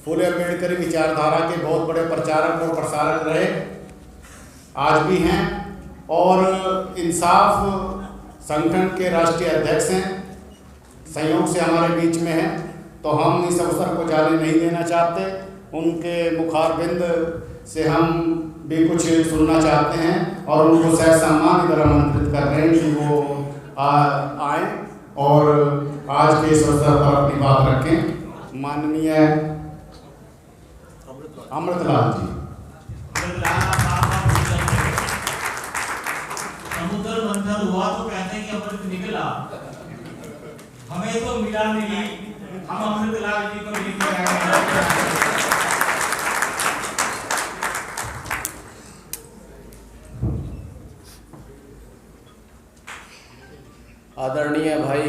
फुले अम्बेडकरी विचारधारा के बहुत बड़े प्रचारक और प्रसारक रहे, आज भी हैं, और इंसाफ संगठन के राष्ट्रीय अध्यक्ष हैं, संयोग से हमारे बीच में हैं। तो हम इस अवसर को जाने नहीं देना चाहते, उनके मुखारबिंद से हम भी कुछ सुनना चाहते हैं और उनको सह सम्मान इधर आमंत्रित कर रहे हैं कि वो आए और आज के इस अवसर पर अपनी बात रखें। माननीय अमृतलाल जी। समुद्र मंथन हुआ तो कहते हैं कि अमृत निकला, हमें तो मिला नहीं, हम अमृतलाल जी को लेकर आए। आदरणीय भाई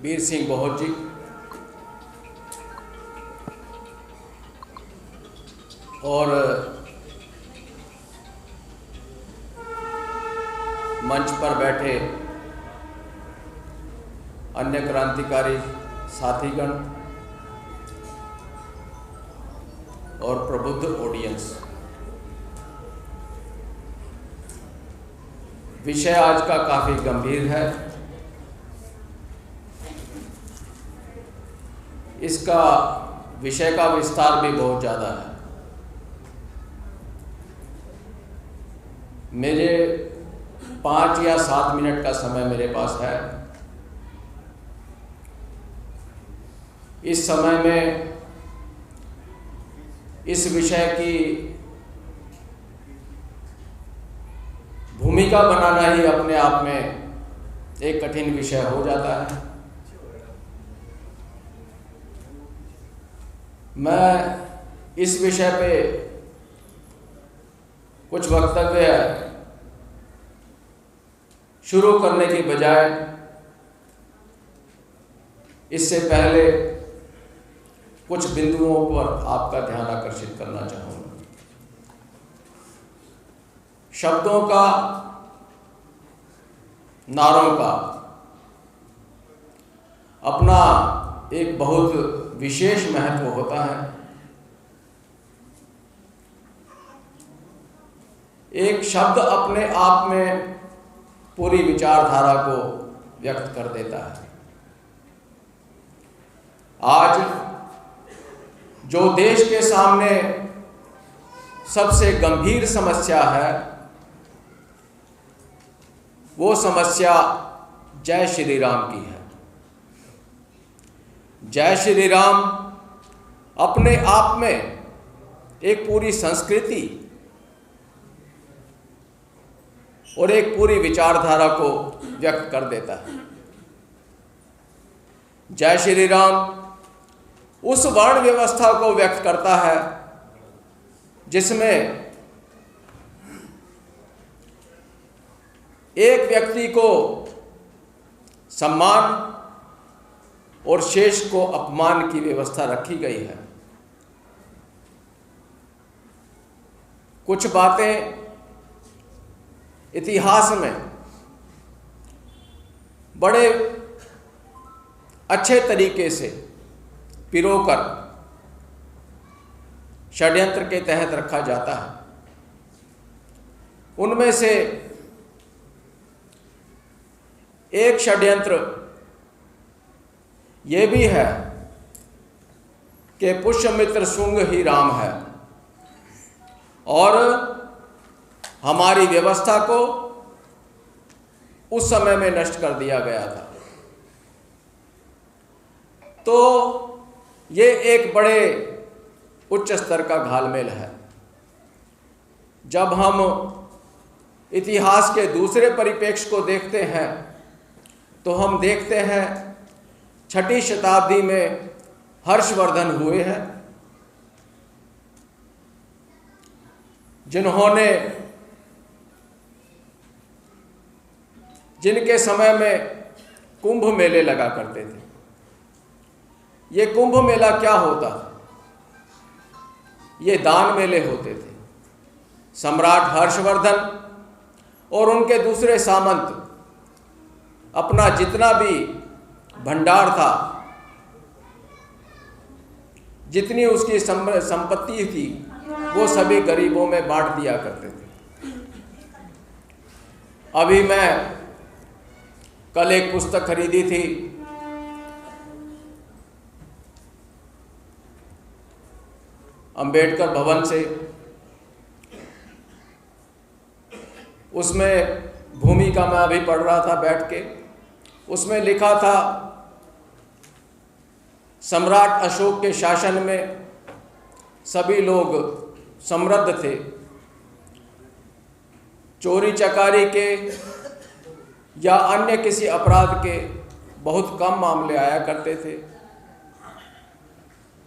वीर सिंह बहुत जी और मंच पर बैठे अन्य क्रांतिकारी साथीगण और प्रबुद्ध ऑडियंस, विषय आज का काफ़ी गंभीर है। इसका विषय का विस्तार भी बहुत ज़्यादा है। मेरे 5 या 7 मिनट का समय मेरे पास है। इस समय में इस विषय की भूमिका बनाना ही अपने आप में एक कठिन विषय हो जाता है। मैं इस विषय पे कुछ वक्तव्य शुरू करने की बजाय इससे पहले कुछ बिंदुओं पर आपका ध्यान आकर्षित करना चाहूँगा। शब्दों का, नारों का अपना एक बहुत विशेष महत्व होता है। एक शब्द अपने आप में पूरी विचारधारा को व्यक्त कर देता है। आज जो देश के सामने सबसे गंभीर समस्या है, वो समस्या जय श्री राम की है। जय श्री राम अपने आप में एक पूरी संस्कृति और एक पूरी विचारधारा को व्यक्त कर देता है। जय श्री राम उस वर्ण व्यवस्था को व्यक्त करता है जिसमें एक व्यक्ति को सम्मान और शेष को अपमान की व्यवस्था रखी गई है। कुछ बातें इतिहास में बड़े अच्छे तरीके से पिरोकर षड्यंत्र के तहत रखा जाता है। उनमें से एक षड्यंत्र ये भी है कि पुष्यमित्र शुंग ही राम है और हमारी व्यवस्था को उस समय में नष्ट कर दिया गया था। तो ये एक बड़े उच्च स्तर का घालमेल है। जब हम इतिहास के दूसरे परिप्रेक्ष्य को देखते हैं तो हम देखते हैं 6ठी शताब्दी में हर्षवर्धन हुए हैं, जिनके समय में कुंभ मेले लगा करते थे। ये कुंभ मेला क्या होता था? ये दान मेले होते थे। सम्राट हर्षवर्धन और उनके दूसरे सामंत अपना जितना भी भंडार था जितनी उसकी संपत्ति थी वो सभी गरीबों में बांट दिया करते थे। अभी मैं कल एक पुस्तक खरीदी थी, अंबेडकर भवन से। उसमें भूमिका मैं अभी पढ़ रहा था बैठ के, उसमें लिखा था सम्राट अशोक के शासन में सभी लोग समृद्ध थे, चोरी चकारी के या अन्य किसी अपराध के बहुत कम मामले आया करते थे।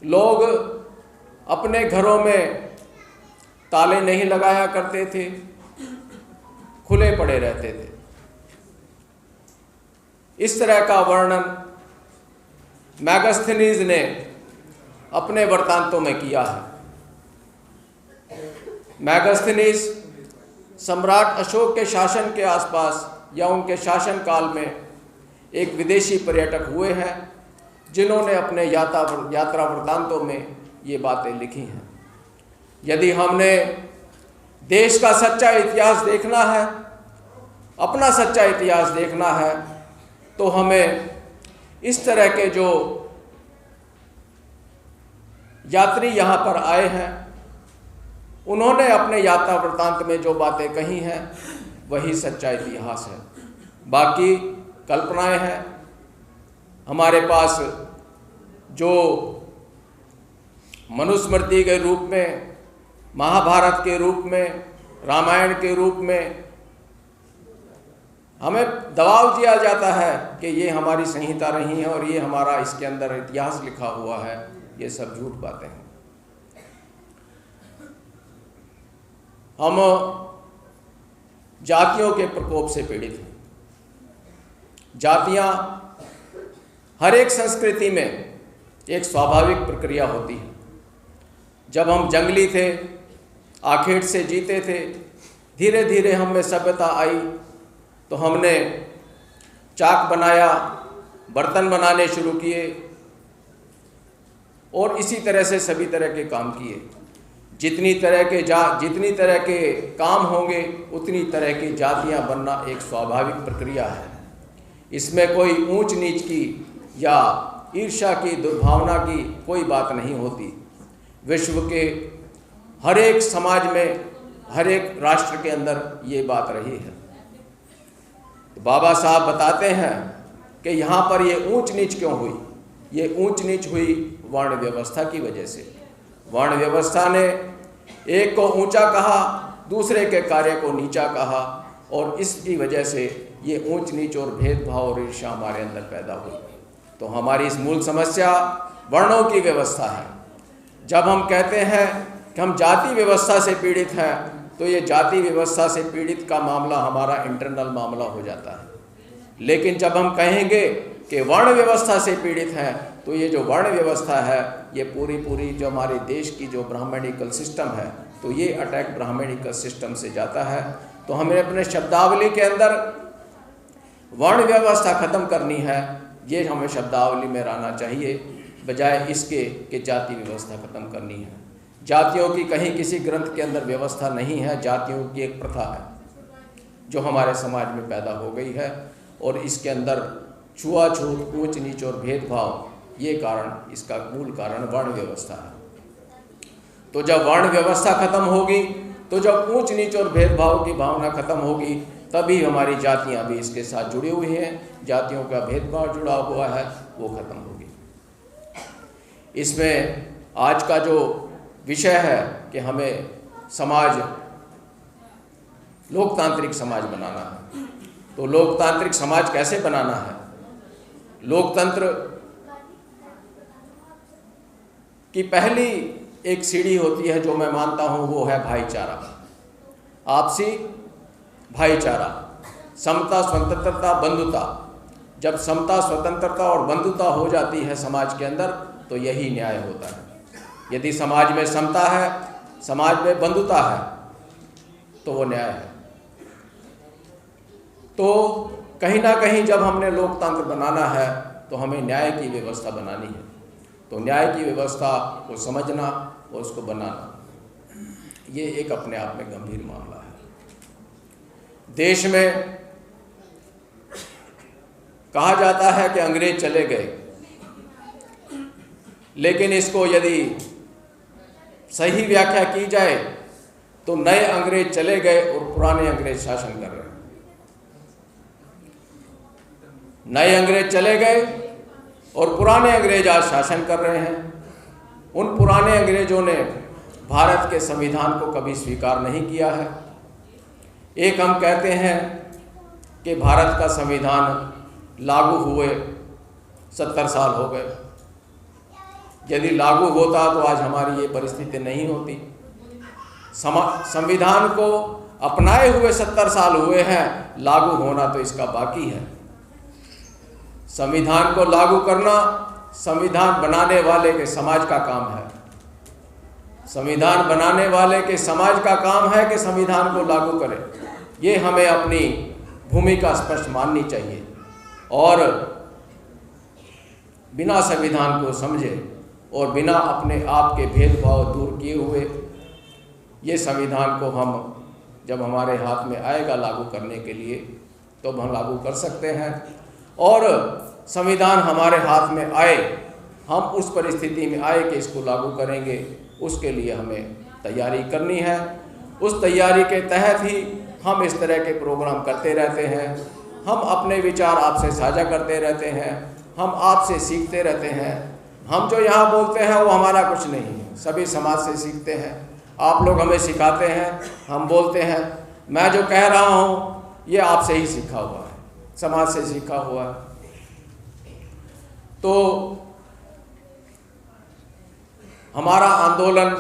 लोग अपने घरों में ताले नहीं लगाया करते थे, खुले पड़े रहते थे। इस तरह का वर्णन मैगस्थनीज ने अपने वृत्तांतों में किया है। मैगस्थनीज सम्राट अशोक के शासन के आसपास या उनके शासन काल में एक विदेशी पर्यटक हुए हैं जिन्होंने अपने यात्रा वृत्तांतों में ये बातें लिखी हैं। यदि हमने देश का सच्चा इतिहास देखना है, अपना सच्चा इतिहास देखना है, तो हमें इस तरह के जो यात्री यहाँ पर आए हैं उन्होंने अपने यात्रा वृत्तांत में जो बातें कही हैं वही सच्चा इतिहास है। बाकी कल्पनाएं हैं। हमारे पास जो मनुस्मृति के रूप में, महाभारत के रूप में, रामायण के रूप में हमें दबाव दिया जाता है कि ये हमारी संहिता रही है और ये हमारा इसके अंदर इतिहास लिखा हुआ है, ये सब झूठ बातें हैं। हम जातियों के प्रकोप से पीड़ित हैं। जातियां हर एक संस्कृति में एक स्वाभाविक प्रक्रिया होती है। जब हम जंगली थे, आखेट से जीते थे, धीरे धीरे हम में सभ्यता आई तो हमने चाक बनाया, बर्तन बनाने शुरू किए और इसी तरह से सभी तरह के काम किए। जितनी तरह के काम होंगे उतनी तरह की जातियां बनना एक स्वाभाविक प्रक्रिया है। इसमें कोई ऊंच नीच की या ईर्ष्या की, दुर्भावना की कोई बात नहीं होती। विश्व के हर एक समाज में, हर एक राष्ट्र के अंदर ये बात रही है। तो बाबा साहब बताते हैं कि यहाँ पर ये ऊंच नीच क्यों हुई? ये ऊंच नीच हुई वर्ण व्यवस्था की वजह से। वर्ण व्यवस्था ने एक को ऊंचा कहा, दूसरे के कार्य को नीचा कहा और इसकी वजह से ये ऊंच नीच और भेदभाव और ईर्ष्या हमारे अंदर पैदा हुई। तो हमारी इस मूल समस्या वर्णों की व्यवस्था है। जब हम कहते हैं कि हम जाति व्यवस्था से पीड़ित हैं तो ये जाति व्यवस्था से पीड़ित का मामला हमारा इंटरनल मामला हो जाता है। लेकिन जब हम कहेंगे कि वर्ण व्यवस्था से पीड़ित हैं तो ये जो वर्ण व्यवस्था है ये पूरी जो हमारे देश की जो ब्राह्मणिकल सिस्टम है तो ये अटैक ब्राह्मणिकल सिस्टम से जाता है। तो हमें अपने शब्दावली के अंदर वर्ण व्यवस्था खत्म करनी है, ये हमें शब्दावली में रहना चाहिए, बजाय इसके कि जाति व्यवस्था खत्म करनी है। जातियों की कहीं किसी ग्रंथ के अंदर व्यवस्था नहीं है। जातियों की एक प्रथा है जो हमारे समाज में पैदा हो गई है और इसके अंदर छुआछूत, ऊंच नीच और भेदभाव, ये कारण, इसका मूल कारण वर्ण व्यवस्था है। तो जब वर्ण व्यवस्था खत्म होगी, तो जब ऊंच नीच और भेदभाव की भावना खत्म होगी, तभी हमारी जातियां भी इसके साथ जुड़ी हुई हैं। जातियों का भेदभाव जुड़ा हुआ है, वो खत्म होगी। इसमें आज का जो विषय है कि हमें समाज, लोकतांत्रिक समाज बनाना है। तो लोकतांत्रिक समाज कैसे बनाना है? लोकतंत्र की पहली एक सीढ़ी होती है जो मैं मानता हूँ, वो है भाईचारा, आपसी भाईचारा, समता, स्वतंत्रता, बंधुता। जब समता, स्वतंत्रता और बंधुता हो जाती है समाज के अंदर तो यही न्याय होता है। यदि समाज में समता है, समाज में बंधुता है, तो वो न्याय है। तो कहीं ना कहीं जब हमने लोकतंत्र बनाना है तो हमें न्याय की व्यवस्था बनानी है। तो न्याय की व्यवस्था को समझना और उसको बनाना, ये एक अपने आप में गंभीर मामला है। देश में कहा जाता है कि अंग्रेज चले गए, लेकिन इसको यदि सही व्याख्या की जाए तो नए अंग्रेज चले गए और पुराने अंग्रेज शासन कर रहे हैं। नए अंग्रेज चले गए और पुराने अंग्रेज आज शासन कर रहे हैं। उन पुराने अंग्रेजों ने भारत के संविधान को कभी स्वीकार नहीं किया है। एक हम कहते हैं कि भारत का संविधान लागू हुए 70 साल हो गए। यदि लागू होता तो आज हमारी ये परिस्थिति नहीं होती। संविधान को अपनाए हुए 70 साल हुए हैं, लागू होना तो इसका बाकी है। संविधान को लागू करना संविधान बनाने वाले के समाज का काम है। संविधान बनाने वाले के समाज का काम है कि संविधान को लागू करे। ये हमें अपनी भूमिका स्पष्ट माननी चाहिए और बिना संविधान को समझे और बिना अपने आप के भेदभाव दूर किए हुए ये संविधान को हम जब हमारे हाथ में आएगा लागू करने के लिए तो हम लागू कर सकते हैं। और संविधान हमारे हाथ में आए, हम उस परिस्थिति में आए कि इसको लागू करेंगे, उसके लिए हमें तैयारी करनी है। उस तैयारी के तहत ही हम इस तरह के प्रोग्राम करते रहते हैं। हम अपने विचार आपसे साझा करते रहते हैं, हम आपसे सीखते रहते हैं। हम जो यहाँ बोलते हैं वो हमारा कुछ नहीं है, सभी समाज से सीखते हैं। आप लोग हमें सिखाते हैं, हम बोलते हैं। मैं जो कह रहा हूँ ये आपसे ही सीखा हुआ है, समाज से सीखा हुआ है। तो हमारा आंदोलन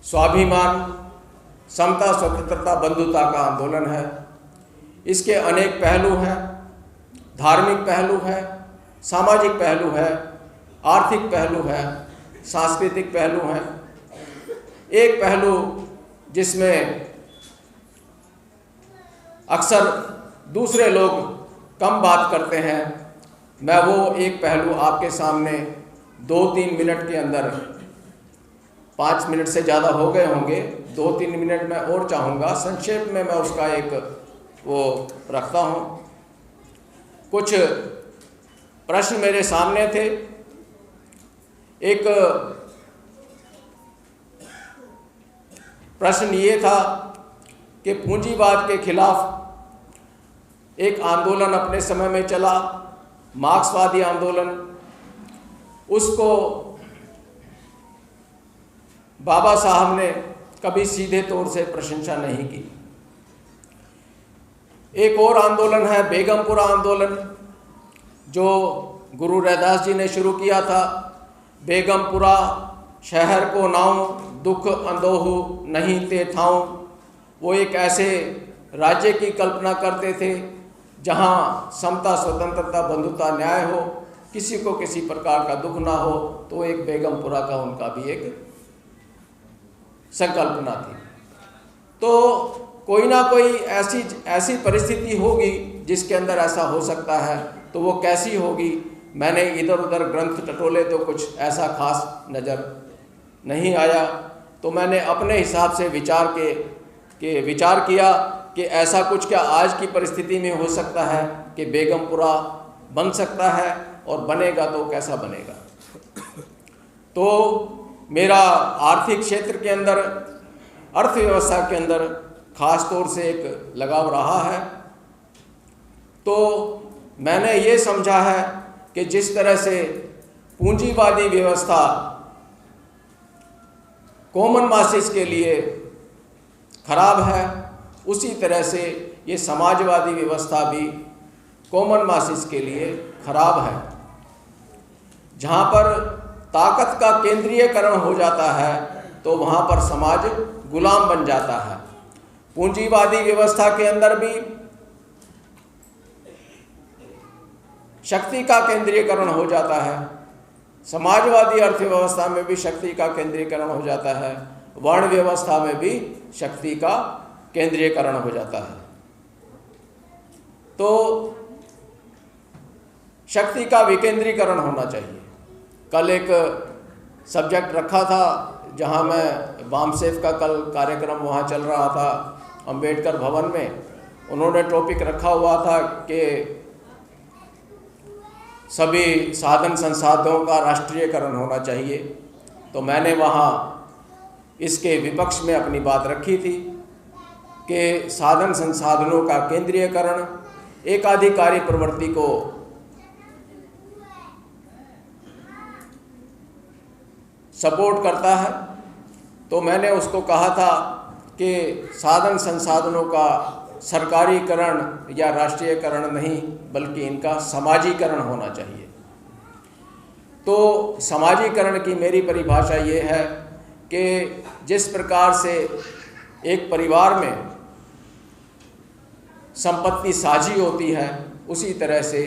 स्वाभिमान, समता, स्वतंत्रता, बंधुता का आंदोलन है। इसके अनेक पहलू हैं, धार्मिक पहलू है, सामाजिक पहलू है, आर्थिक पहलू है, सांस्कृतिक पहलू हैं। एक पहलू जिसमें अक्सर दूसरे लोग कम बात करते हैं, मैं वो एक पहलू आपके सामने 2-3 मिनट के अंदर, 5 मिनट से ज़्यादा हो गए होंगे, 2-3 मिनट में और चाहूँगा संक्षेप में मैं उसका एक वो रखता हूँ। कुछ प्रश्न मेरे सामने थे। एक प्रश्न ये था कि पूंजीवाद के खिलाफ एक आंदोलन अपने समय में चला, मार्क्सवादी आंदोलन। उसको बाबा साहब ने कभी सीधे तौर से प्रशंसा नहीं की। एक और आंदोलन है बेगमपुरा आंदोलन, जो गुरु रैदास जी ने शुरू किया था। बेगमपुरा शहर को नाऊं, दुख अंदोहु नहीं ते थाऊं। वो एक ऐसे राज्य की कल्पना करते थे जहां समता, स्वतंत्रता, बंधुता, न्याय हो, किसी को किसी प्रकार का दुख ना हो। तो एक बेगमपुरा का उनका भी एक संकल्पना थी। तो कोई ना कोई ऐसी परिस्थिति होगी जिसके अंदर ऐसा हो सकता है। तो वो कैसी होगी, मैंने इधर उधर ग्रंथ टटोले तो कुछ ऐसा खास नज़र नहीं आया। तो मैंने अपने हिसाब से विचार किया कि ऐसा कुछ क्या आज की परिस्थिति में हो सकता है कि बेगमपुरा बन सकता है, और बनेगा तो कैसा बनेगा। तो मेरा आर्थिक क्षेत्र के अंदर, अर्थव्यवस्था के अंदर खास तौर से एक लगाव रहा है। तो मैंने ये समझा है कि जिस तरह से पूंजीवादी व्यवस्था कॉमन मासेस के लिए खराब है, उसी तरह से ये समाजवादी व्यवस्था भी कॉमन मासेस के लिए खराब है। जहाँ पर ताकत का केंद्रीयकरण हो जाता है तो वहाँ पर समाज गुलाम बन जाता है। पूंजीवादी व्यवस्था के अंदर भी शक्ति का केंद्रीयकरण हो जाता है, समाजवादी अर्थव्यवस्था में भी शक्ति का केंद्रीयकरण हो जाता है, वर्ण व्यवस्था में भी शक्ति का केंद्रीयकरण हो जाता है। तो शक्ति का विकेंद्रीकरण होना चाहिए। कल एक सब्जेक्ट रखा था जहां मैं वामसेफ का कल कार्यक्रम वहां चल रहा था अंबेडकर भवन में। उन्होंने टॉपिक रखा हुआ था कि सभी साधन संसाधनों का राष्ट्रीयकरण होना चाहिए। तो मैंने वहाँ इसके विपक्ष में अपनी बात रखी थी कि साधन संसाधनों का केंद्रीयकरण एकाधिकारी प्रवृत्ति को सपोर्ट करता है। तो मैंने उसको कहा था कि साधन संसाधनों का सरकारीकरण या राष्ट्रीयकरण नहीं बल्कि इनका समाजीकरण होना चाहिए। तो समाजीकरण की मेरी परिभाषा ये है कि जिस प्रकार से एक परिवार में संपत्ति साझी होती है उसी तरह से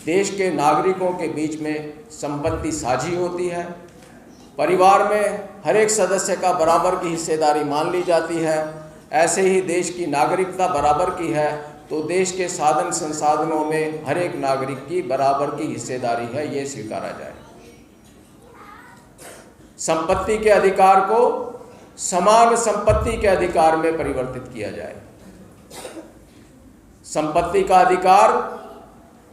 देश के नागरिकों के बीच में संपत्ति साझी होती है। परिवार में हर एक सदस्य का बराबर की हिस्सेदारी मान ली जाती है। ऐसे ही देश की नागरिकता बराबर की है तो देश के साधन संसाधनों में हर एक नागरिक की बराबर की हिस्सेदारी है, ये स्वीकारा जाए। संपत्ति के अधिकार को समान संपत्ति के अधिकार में परिवर्तित किया जाए। संपत्ति का अधिकार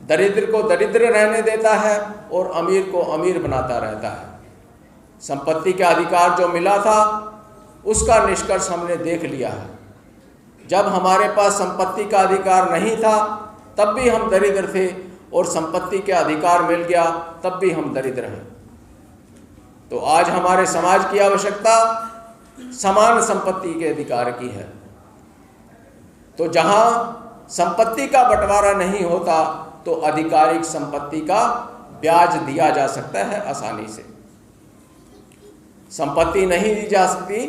दरिद्र को दरिद्र रहने देता है और अमीर को अमीर बनाता रहता है। संपत्ति का अधिकार जो मिला था उसका निष्कर्ष हमने देख लिया है। जब हमारे पास संपत्ति का अधिकार नहीं था तब भी हम दरिद्र थे और संपत्ति का अधिकार मिल गया तब भी हम दरिद्र हैं। तो आज हमारे समाज की आवश्यकता समान संपत्ति के अधिकार की है। तो जहां संपत्ति का बंटवारा नहीं होता तो आधिकारिक संपत्ति का ब्याज दिया जा सकता है आसानी से। संपत्ति नहीं दी जा सकती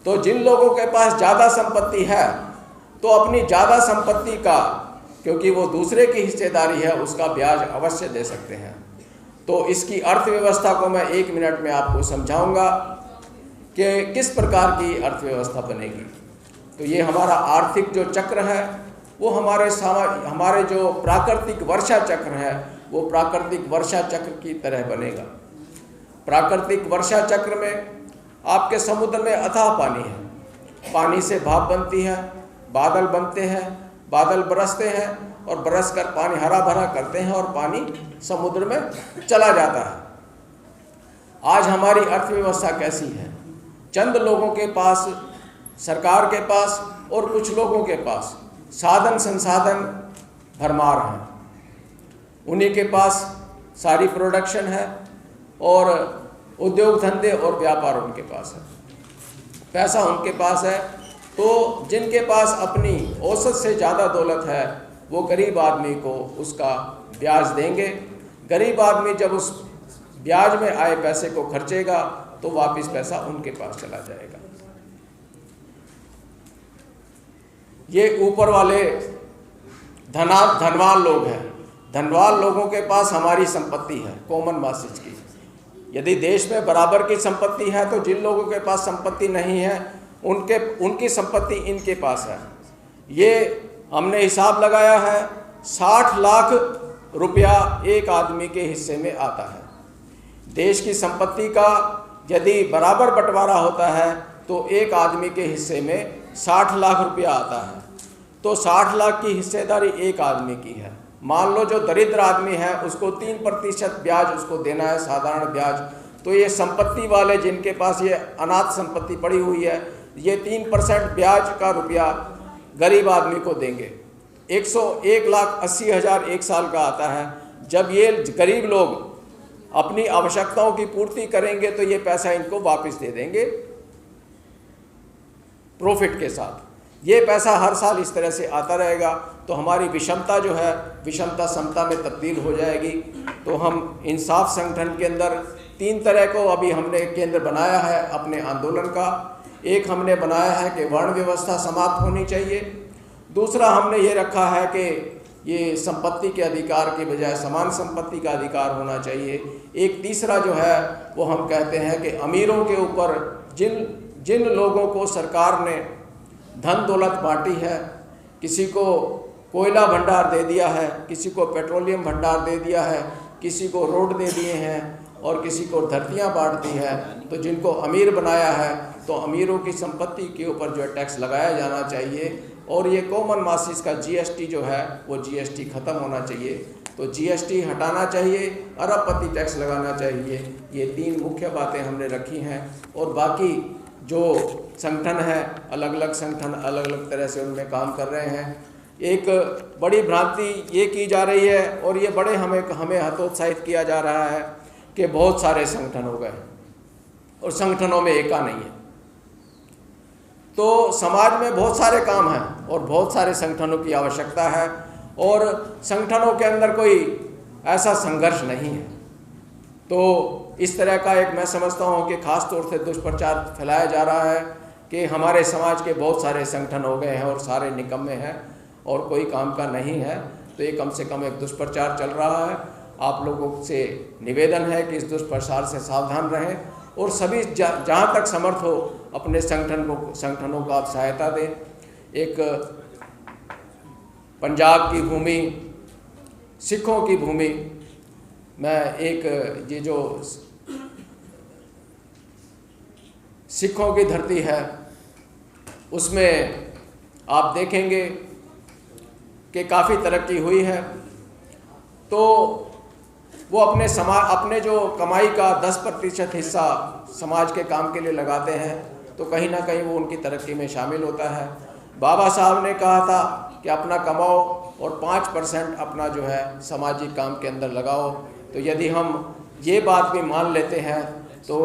तो जिन लोगों के पास ज़्यादा संपत्ति है तो अपनी ज़्यादा संपत्ति का, क्योंकि वो दूसरे की हिस्सेदारी है, उसका ब्याज अवश्य दे सकते हैं। तो इसकी अर्थव्यवस्था को मैं 1 मिनट में आपको समझाऊंगा कि किस प्रकार की अर्थव्यवस्था बनेगी। तो ये हमारा आर्थिक जो चक्र है वो हमारे जो प्राकृतिक वर्षा चक्र है वो प्राकृतिक वर्षा चक्र की तरह बनेगा। प्राकृतिक वर्षा चक्र में आपके समुद्र में अथाह पानी है, पानी से भाप बनती है, बादल बनते हैं, बादल बरसते हैं और बरस कर पानी हरा भरा करते हैं और पानी समुद्र में चला जाता है। आज हमारी अर्थव्यवस्था कैसी है? चंद लोगों के पास, सरकार के पास और कुछ लोगों के पास साधन संसाधन भरमार हैं। उन्हीं के पास सारी प्रोडक्शन है और उद्योग धंधे और व्यापार उनके पास है, पैसा उनके पास है। तो जिनके पास अपनी औसत से ज़्यादा दौलत है वो गरीब आदमी को उसका ब्याज देंगे। गरीब आदमी जब उस ब्याज में आए पैसे को खर्चेगा तो वापस पैसा उनके पास चला जाएगा। ये ऊपर वाले धनवान लोग हैं। धनवान लोगों के पास हमारी संपत्ति है, कॉमन मैसेज की। यदि देश में बराबर की संपत्ति है तो जिन लोगों के पास संपत्ति नहीं है उनकी संपत्ति इनके पास है। ये हमने हिसाब लगाया है, 60 लाख रुपया एक आदमी के हिस्से में आता है। देश की संपत्ति का यदि बराबर बंटवारा होता है तो एक आदमी के हिस्से में 60 लाख रुपया आता है। तो 60 लाख की हिस्सेदारी एक आदमी की है। मान लो जो दरिद्र आदमी है उसको 3% ब्याज उसको देना है, साधारण ब्याज। तो ये संपत्ति वाले जिनके पास ये अनाथ संपत्ति पड़ी हुई है ये 3% ब्याज का रुपया गरीब आदमी को देंगे। 1,80,000 एक साल का आता है। जब ये गरीब लोग अपनी आवश्यकताओं की पूर्ति करेंगे तो ये पैसा इनको वापस दे देंगे प्रॉफिट के साथ। ये पैसा हर साल इस तरह से आता रहेगा तो हमारी विषमता जो है विषमता समता में तब्दील हो जाएगी। तो हम इंसाफ संगठन के अंदर 3 तरह को अभी हमने केंद्र बनाया है अपने आंदोलन का। एक हमने बनाया है कि वर्ण व्यवस्था समाप्त होनी चाहिए। दूसरा हमने ये रखा है कि ये संपत्ति के अधिकार के बजाय समान संपत्ति का अधिकार होना चाहिए। एक तीसरा जो है वो हम कहते हैं कि अमीरों के ऊपर जिन लोगों को सरकार ने धन दौलत बांटी है, किसी को कोयला भंडार दे दिया है, किसी को पेट्रोलियम भंडार दे दिया है, किसी को रोड दे दिए हैं और किसी को धरतियां बांट दी है, तो जिनको अमीर बनाया है तो अमीरों की संपत्ति के ऊपर जो है टैक्स लगाया जाना चाहिए। और ये कॉमन मासिस का जीएसटी जो है वो जीएसटी ख़त्म होना चाहिए। तो जीएसटी हटाना चाहिए, अरबपति टैक्स लगाना चाहिए। ये 3 मुख्य बातें हमने रखी हैं। और बाकी जो संगठन है, अलग अलग संगठन अलग अलग तरह से उनमें काम कर रहे हैं। एक बड़ी भ्रांति ये की जा रही है और ये बड़े हमें हतोत्साहित किया जा रहा है कि बहुत सारे संगठन हो गए और संगठनों में एका नहीं है। तो समाज में बहुत सारे काम हैं और बहुत सारे संगठनों की आवश्यकता है और संगठनों के अंदर कोई ऐसा संघर्ष नहीं है। तो इस तरह का एक मैं समझता हूँ कि ख़ास तौर से दुष्प्रचार फैलाया जा रहा है कि हमारे समाज के बहुत सारे संगठन हो गए हैं और सारे निकम्मे हैं और कोई काम का नहीं है। तो ये कम से कम एक दुष्प्रचार चल रहा है। आप लोगों से निवेदन है कि इस दुष्प्रचार से सावधान रहें और सभी जहाँ तक समर्थ हो अपने संगठनों को आप सहायता दें। एक पंजाब की भूमि, सिखों की भूमि, मैं एक ये जो सिखों की धरती है उसमें आप देखेंगे कि काफ़ी तरक्की हुई है। तो वो अपने जो कमाई का 10% हिस्सा समाज के काम के लिए लगाते हैं, तो कहीं ना कहीं वो उनकी तरक्की में शामिल होता है। बाबा साहब ने कहा था कि अपना कमाओ और 5% अपना जो है सामाजिक काम के अंदर लगाओ। तो यदि हम ये बात भी मान लेते हैं तो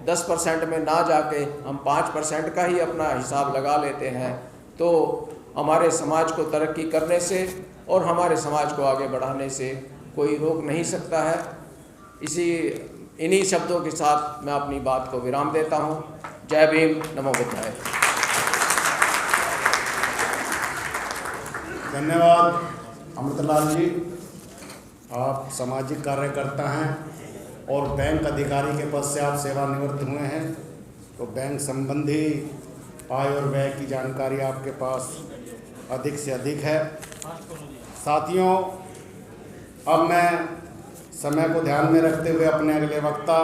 10% में ना जाके हम 5% का ही अपना हिसाब लगा लेते हैं, तो हमारे समाज को तरक्की करने से और हमारे समाज को आगे बढ़ाने से कोई रोक नहीं सकता है। इन्हीं शब्दों के साथ मैं अपनी बात को विराम देता हूँ। जय भीम, नमो बुद्धाय। धन्यवाद अमृतलाल जी। आप सामाजिक कार्यकर्ता हैं और बैंक अधिकारी के पद से आप सेवानिवृत्त हुए हैं, तो बैंक संबंधी आय और व्यय की जानकारी आपके पास अधिक से अधिक है। साथियों, अब मैं समय को ध्यान में रखते हुए अपने अगले वक्ता